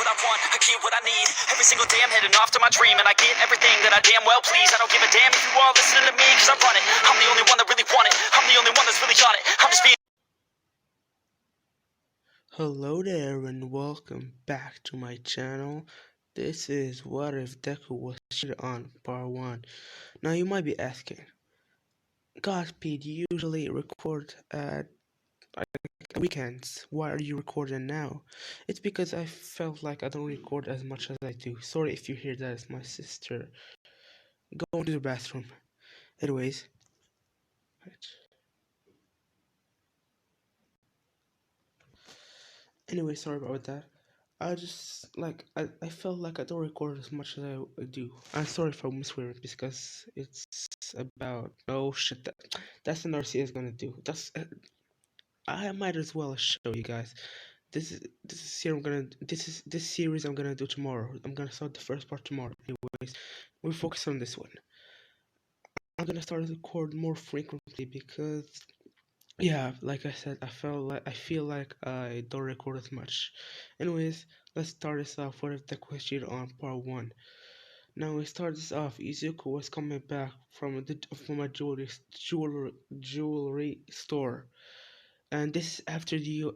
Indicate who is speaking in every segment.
Speaker 1: what I want, I get what I need. Every single day I'm heading off to my dream, and I get everything that I damn well please. I don't give a damn if you all listening to me, cause I run it. I'm the only one that really want it. I'm the only one that's really on it. I'm just being...
Speaker 2: Hello there and welcome back to my channel. This is What If Deku Was Cheated On Part 1. Now you might be asking, Godspeed, you usually record at weekends. Why are you recording now? It's because I felt like I don't record as much as I do. Sorry if you hear that, it's my sister. Go to the bathroom. Anyways. Anyway, sorry about that. I felt like I don't record as much as I do. I'm sorry if I'm swearing because it's about oh shit that's another series gonna do. That's I might as well show you guys. This series I'm gonna do tomorrow. I'm gonna start the first part tomorrow. Anyways, we'll focus on this one. I'm gonna start to record more frequently because yeah, like I said, I feel like I don't record as much. Anyways, let's start this off with the question on part one. Now we start this off. Izuku was coming back from a jewelry store, and this is after the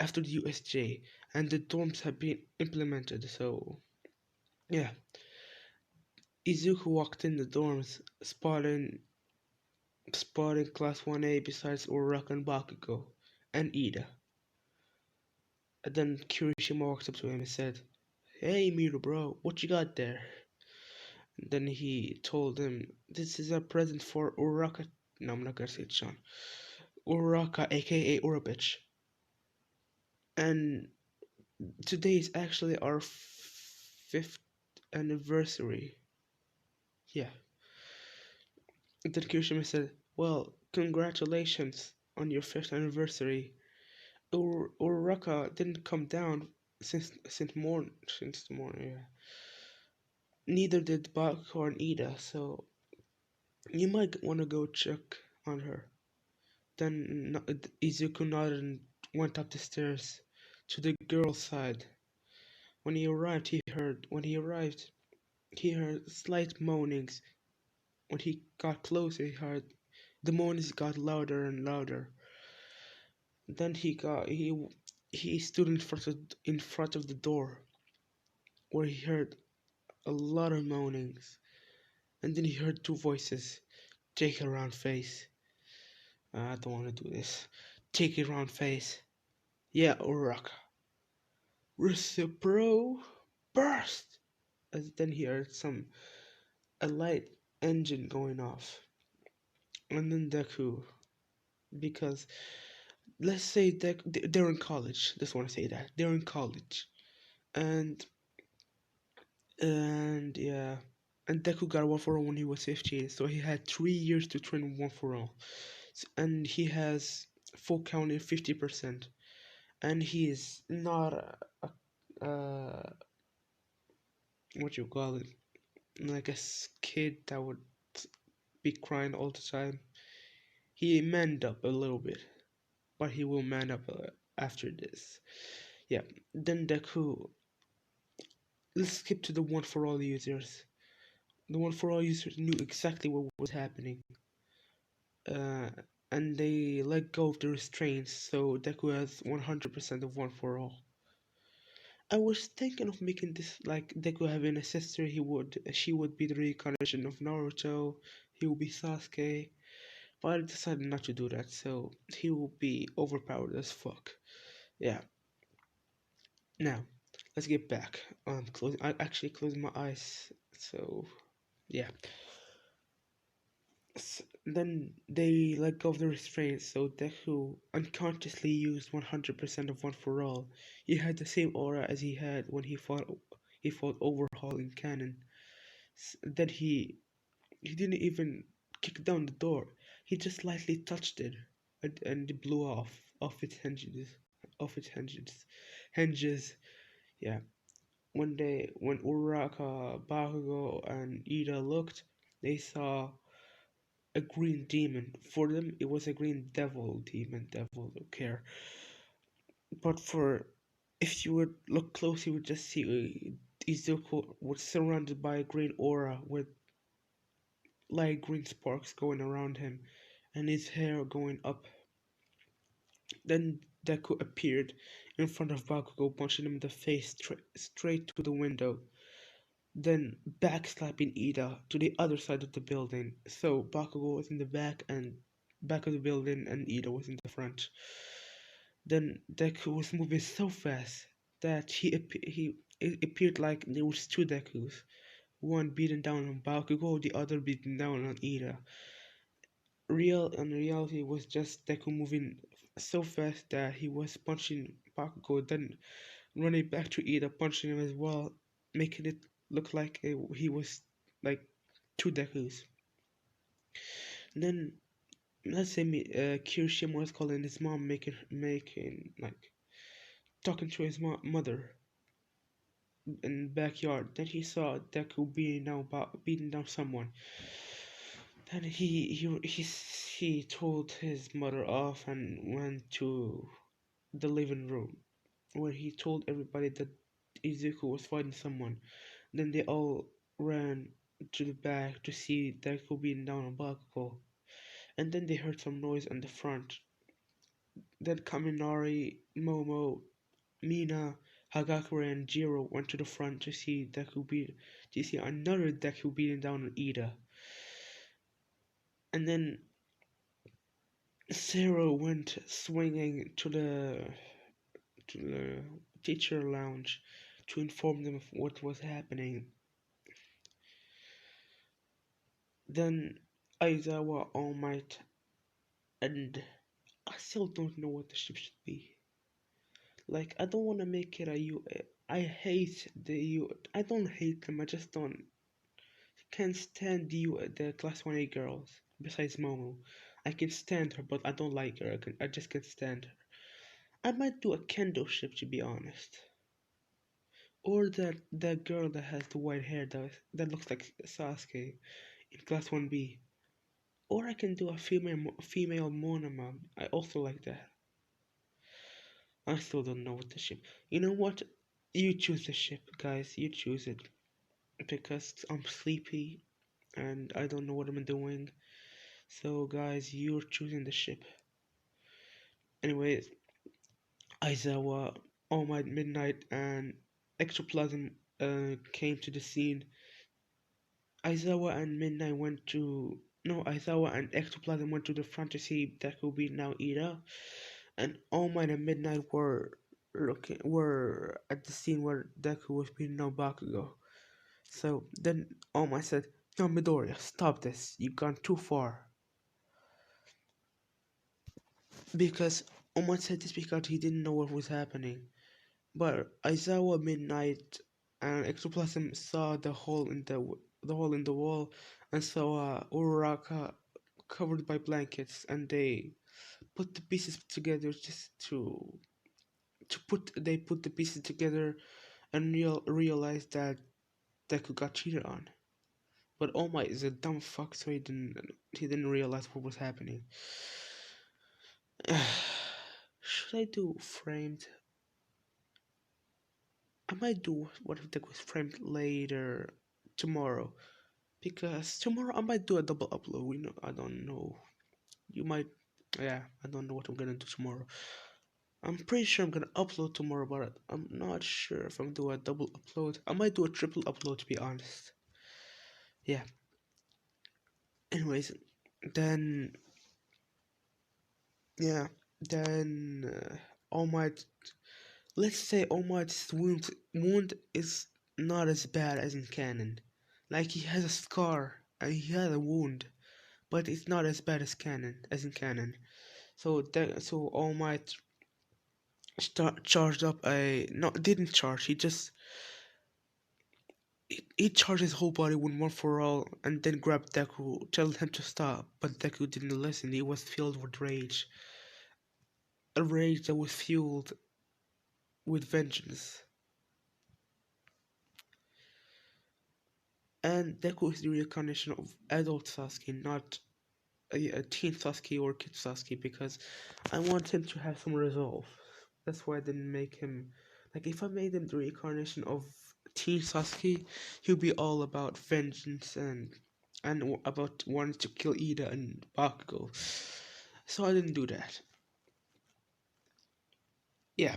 Speaker 2: after the USJ, and the dorms have been implemented. So yeah, Izuku walked in the dorms, spotting Class 1A besides Uraraka and Bakugo, and Ida. And then Kirishima walked up to him and said, "Hey Miru bro, what you got there?" And then he told him, "This is a present for Uraraka." No, I'm not gonna say it, Sean. Uraraka, aka Urabitch. And today is actually our 5th anniversary. Yeah. And then Kirishima said, "Well, congratulations on your 5th anniversary. Uraraka didn't come down since the morning. Yeah. Neither did Bakugo and Ida, so you might want to go check on her." Then Izuku nodded and went up the stairs to the girl's side. He heard slight moanings. When he got closer, he heard the moanings got louder and louder. Then he stood in front of the door, where he heard a lot of moanings. And then he heard two voices. "Take a round face." I don't want to do this. "Take a round face." "Yeah, Uraraka." "Recipro burst." As then he heard a light engine going off. And then Deku, because let's say they're in college. Just want to say that they're in college, and yeah, and Deku got one for all when he was 15, so he had 3 years to train one for all, and he has full counting 50%, and he is not what you call it, like a kid that would be crying all the time. He manned up a little bit, but he will man up after this. Yeah, then Deku. Let's skip to the one for all users. The one for all users knew exactly what was happening, uh, and they let go of the restraints, so Deku has 100% of one for all. I was thinking of making this like Deku having a sister. She would be the reincarnation of Naruto. He would be Sasuke, but I decided not to do that. So he will be overpowered as fuck. Yeah. Now, let's get back. I actually closed my eyes. So yeah. Then they let go of the restraints, so Deku unconsciously used 100% of One for All. He had the same aura as he had when he fought Overhaul in Canon. Then he didn't even kick down the door. He just lightly touched it, and it blew off its hinges. Yeah. When Uraraka, Bakugo, and Ida looked, they saw a green demon. For them, it was a green devil, demon, devil, don't care. But for if you would look close, you would just see Izuku was surrounded by a green aura with light green sparks going around him, and his hair going up. Then Deku appeared in front of Bakugo, punching him in the face straight to the window, then backslapping Ida to the other side of the building. So Bakugo was in the back of the building, and Ida was in the front. Then Deku was moving so fast that it appeared like there was two Dekus, one beating down on Bakugo, the other beating down on Ida. In reality, was just Deku moving so fast that he was punching Bakugo, then running back to Ida, punching him as well, making it look like he was like two Dekus. Then let's say Kirishima was calling his mom, making like talking to his mother in the backyard. Then he saw Deku beating down someone. Then he told his mother off and went to the living room, where he told everybody that Izuku was fighting someone. Then they all ran to the back to see Deku beating down on Bakugo. And then they heard some noise on the front. Then Kaminari, Momo, Mina, Hagakure, and Jiro went to the front to see another Deku beating down on Ida. And then Zero went swinging to the teacher lounge to inform them of what was happening. Then Aizawa, All Might, and I still don't know what the ship should be. Like, I don't want to make it a U. I hate the U. I don't hate them. I just don't can't stand the class 1A girls. Besides Momo, I can stand her, but I don't like her. I just can't stand her. I might do a kendo ship, to be honest. Or that girl that has the white hair that looks like Sasuke in class 1B. Or I can do a female Monoma. I also like that. I still don't know what the ship. You know what? You choose the ship, guys. You choose it. Because I'm sleepy and I don't know what I'm doing. So, guys, you're choosing the ship. Anyways, Aizawa, All Might Midnight, and Ectoplasm came to the scene. Aizawa and Midnight went to. No, Aizawa and Ectoplasm went to the front to see Deku beat now Ida, and All Might and Midnight were at the scene where Deku was beating down Bakugo. So then All Might said, "No, Midoriya, stop this. You've gone too far." Because All Might said this because he didn't know what was happening. But Aizawa, Midnight, and Ectoplasm saw the hole in the wall and saw Uraraka covered by blankets, and they put the pieces together just to put the pieces together and realized that Deku got cheated on. But All Might is a dumb fuck, so he didn't realize what was happening. Should I do framed? I might do what if Deku was framed later tomorrow, because tomorrow I might do a double upload. I don't know. You might, yeah. I don't know what I'm gonna do tomorrow. I'm pretty sure I'm gonna upload tomorrow, but I'm not sure if I'm doing a double upload. I might do a triple upload, to be honest. Yeah. Anyways, then yeah, then All Might. Let's say All Might's wound is not as bad as in canon. Like, he has a scar and he has a wound, but it's not as bad as in canon. So All Might charged up didn't charge. He charged his whole body with one for all, and then grabbed Deku, telling him to stop. But Deku didn't listen. He was filled with rage, a rage that was fueled with vengeance. And Deku is the reincarnation of adult Sasuke, not a teen Sasuke or kid Sasuke, because I want him to have some resolve. That's why I didn't make him Like if I made him the reincarnation of Teen Sasuke, he'll be all about vengeance and about wanting to kill Ida and Bakugo. So I didn't do that. Yeah.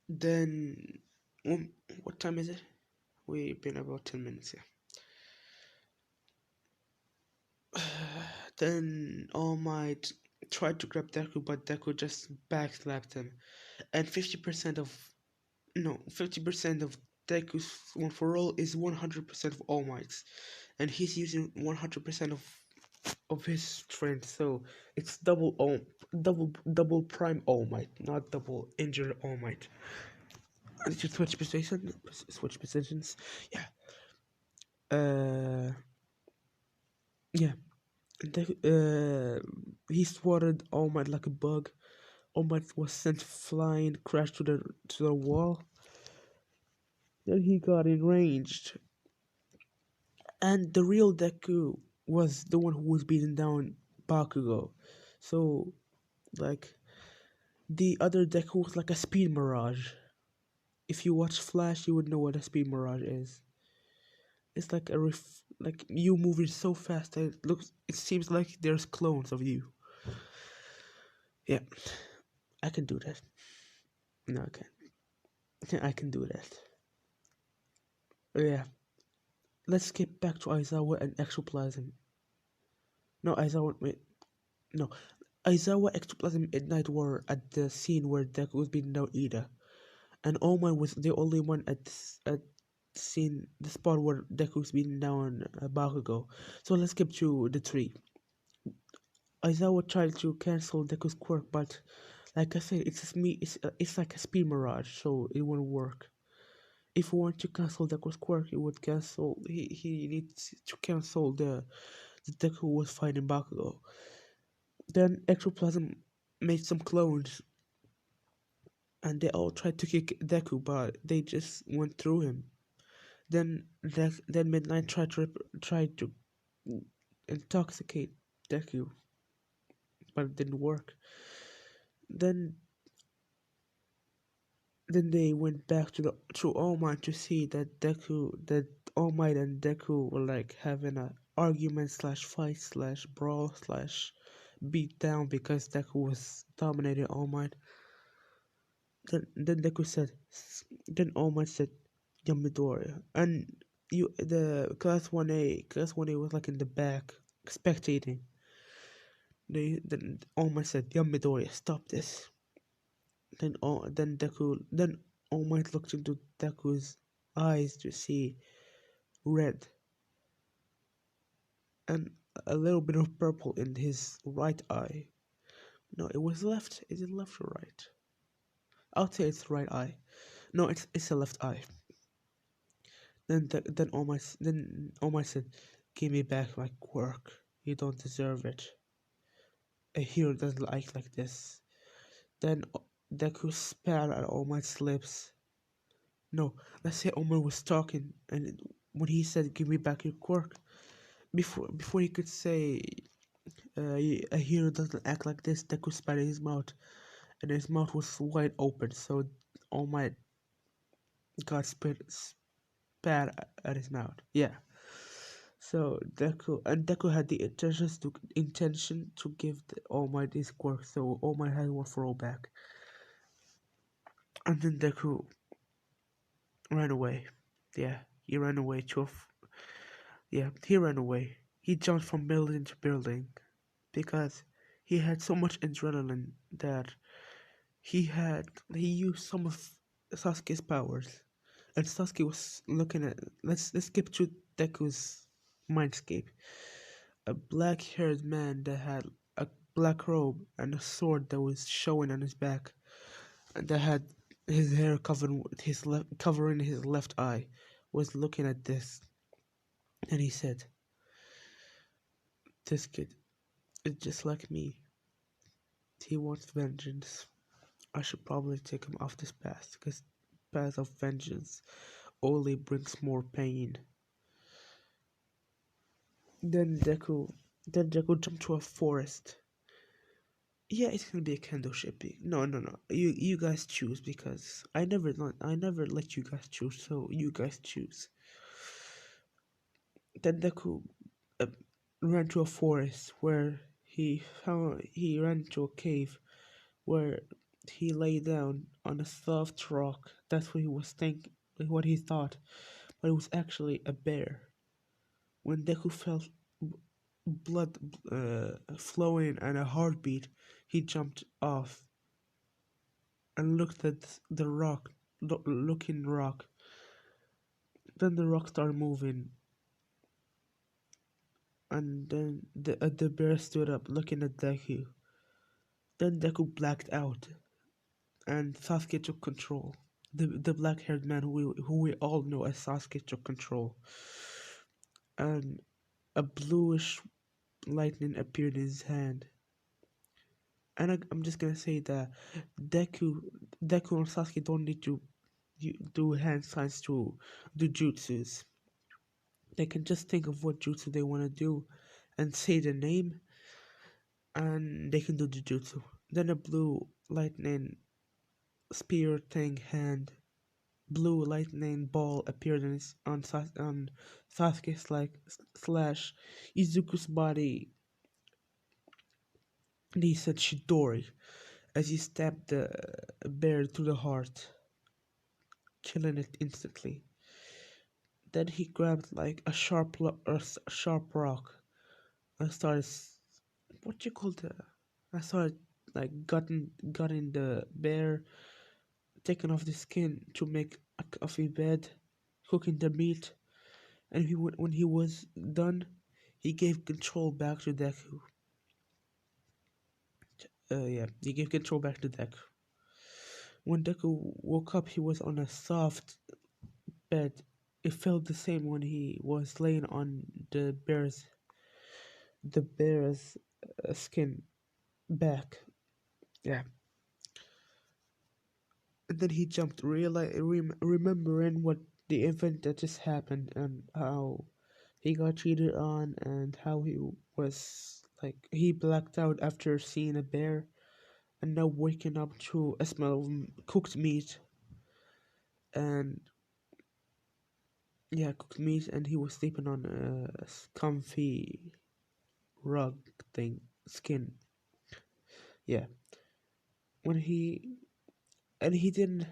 Speaker 2: Then, what time is it? We've been about 10 minutes. Yeah. Then All Might tried to grab Deku, but Deku just backslapped him. And 50% of Deku's one for all is 100% of All Might's, and he's using 100% of his strength. So it's double prime All Might, not double injured All Might. Did you switch position? Switch positions? Yeah. Yeah. He swatted All Might like a bug. All Might was sent flying, crashed to the wall. Then he got enraged, and the real Deku was the one who was beating down Bakugo. So, like, the other Deku was like a speed mirage. If you watch Flash, you would know what a speed mirage is. It's like like you moving so fast that it seems like there's clones of you. Yeah, I can do that. No, I can't. I can do that. Yeah, let's get back to Aizawa and ectoplasm. No, Aizawa. Wait, no, Aizawa, ectoplasm, Midnight were at the scene where Deku was beating down Ida, and Oma was the only one at scene the spot where Deku was beating down Bakugo. So let's skip to the tree. Aizawa tried to cancel Deku's quirk, but like I said, it's like a speed mirage, so it wouldn't work. If we want to cancel Deku's quirk, it would cancel. He needs to cancel the Deku was fighting Bakugo. Then Ectoplasm made some clones, and they all tried to kick Deku, but they just went through him. Then Midnight tried to intoxicate Deku, but it didn't work. Then then they went back to All Might to see that All Might and Deku were like having a argument slash fight slash brawl slash beat down because Deku was dominating All Might. Then Deku said, then All Might said, Yamidori, and the class 1A was like in the back spectating. Then All Might said, Yamidori, stop this. Then All Might looked into Deku's eyes to see red and a little bit of purple in his right eye. No, it was left. Is it left or right? I'll say it's right eye. No, it's a left eye. Then All Might said, "Give me back my quirk. You don't deserve it. A hero doesn't like this." Then Deku spat at All Might's lips. No, let's say Omar was talking, and when he said, "Give me back your quirk," before he could say, "A hero doesn't act like this," Deku spat in his mouth, and his mouth was wide open, so All Might got spat at his mouth. Yeah. So Deku had the intention to give All Might his quirk, so All Might had one for all back, and then Deku ran away. Yeah, he ran away he ran away. He jumped from building to building because he had so much adrenaline that he used some of Sasuke's powers. And Sasuke was looking at let's skip to Deku's mindscape. A black haired man that had a black robe and a sword that was showing on his back and that had his hair covering his left eye was looking at this, and he said, "This kid is just like me. He wants vengeance. I should probably take him off this path, because path of vengeance only brings more pain." Then Deku jumped to a forest, Yeah, it's gonna be a kendo shipping. No, no, no. You guys choose because I never let you guys choose. So you guys choose. Then Deku uh, ran to a forest where he ran to a cave where he lay down on a soft rock. That's what he was thinking, what he thought, but it was actually a bear. When Deku felt blood flowing and a heartbeat, he jumped off and looked at the rock, looking rock. Then the rock started moving, and then the bear stood up, looking at Deku. Then Deku blacked out, and Sasuke took control. The black-haired man who we all know as Sasuke took control, and a bluish lightning appeared in his hand. And I'm just gonna say that Deku, Deku and Sasuke don't need to do hand signs to do jutsus. They can just think of what jutsu they want to do and say the name, and they can do the jutsu. Then a blue lightning spear thing hand, blue lightning ball appeared on Sasuke's slash Izuku's body, and he said Shidori as he stabbed the bear through the heart, killing it instantly. Then he grabbed like a sharp rock and started what you call the I started like gutting the bear, taking off the skin to make a coffee bed, cooking the meat, and when he was done, he gave control back to Deku. Yeah, he gave control back to Deku. When Deku woke up, he was on a soft bed. It felt the same when he was laying on the bear's skin back. Yeah, and then he jumped, remembering what the event that just happened and how he got cheated on and how he was like he blacked out after seeing a bear and now waking up to a smell of cooked meat and yeah, cooked meat, and he was sleeping on a comfy rug thing, skin. Yeah, when he didn't,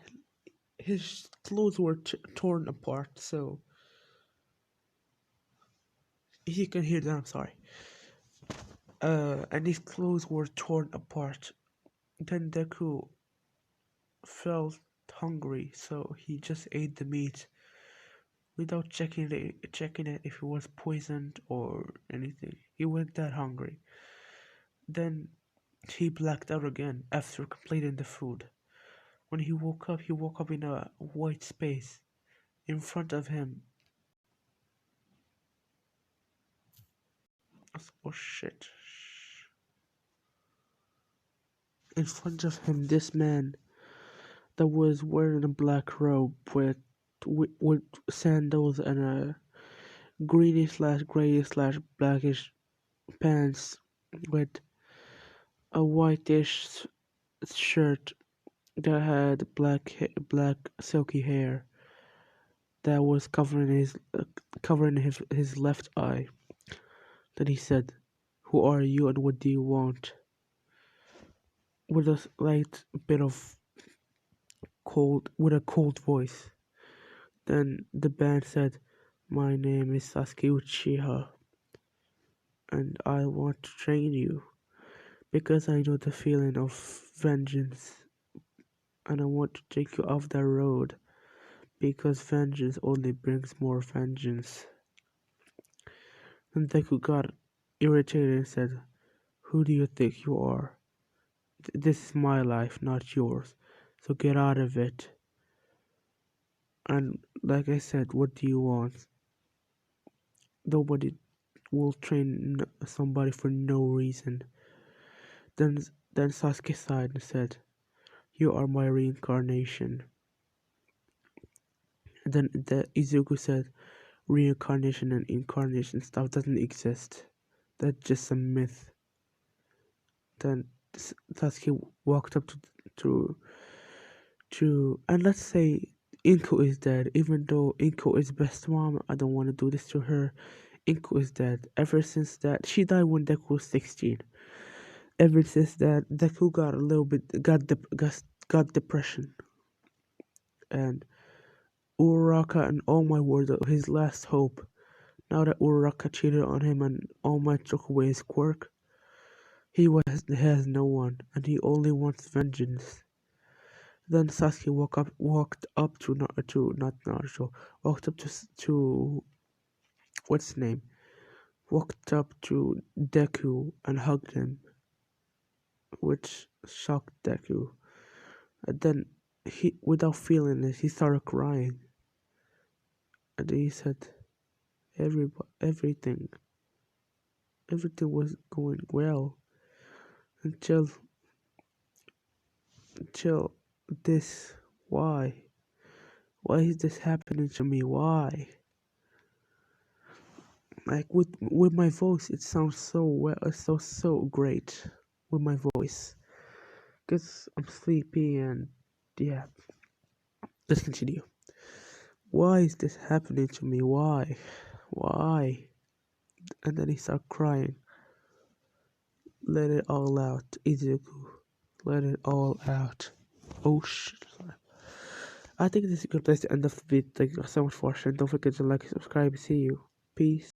Speaker 2: his clothes were torn apart, so if you can hear that, I'm sorry. And his clothes were torn apart. Then Deku felt hungry, so he just ate the meat without checking it if it was poisoned or anything. He went that hungry. Then he blacked out again after completing the food. When he woke up in a white space. In front of him, oh shit. In front of him, this man that was wearing a black robe with sandals and a greenish slash grayish slash blackish pants with a whitish shirt that had black silky hair that was covering his left eye. Then he said, "Who are you and what do you want?" With a slight bit of with a cold voice. Then the band said, "My name is Sasuke Uchiha, and I want to train you because I know the feeling of vengeance, and I want to take you off that road because vengeance only brings more vengeance." Then Deku got irritated and said, "Who do you think you are? This is my life, not yours, so get out of it." And like I said, what do you want? Nobody will train somebody for no reason. Then then Sasuke sighed and said, "You are my reincarnation." And then the Izuku said, "Reincarnation and incarnation stuff doesn't exist. That's just a myth." Then Sasuke walked up to and let's say Inko is dead. Even though Inko is best mom, I don't want to do this to her. Inko is dead. Ever since that, she died when Deku was 16. Ever since that, Deku got a little bit got depression, and Uraraka and All Might were his last hope. Now that Uraraka cheated on him and All Might took away his quirk, has no one, and he only wants vengeance. Then Sasuke walked up to not Naruto, walked up to what's his name, walked up to Deku and hugged him, which shocked Deku. And then without feeling it, he started crying, and he said, everything, everything was going well until until this. Why? Why is this happening to me? Why? Like with my voice, it sounds so well, so great with my voice. Cause I'm sleepy and yeah. Let's continue. Why is this happening to me? Why? Why? And then he started crying. Let it all out, Izuku. Let it all out. Oh shit. I think this is a good place to end of the video. Thank you so much for watching. Don't forget to like and subscribe. See you. Peace.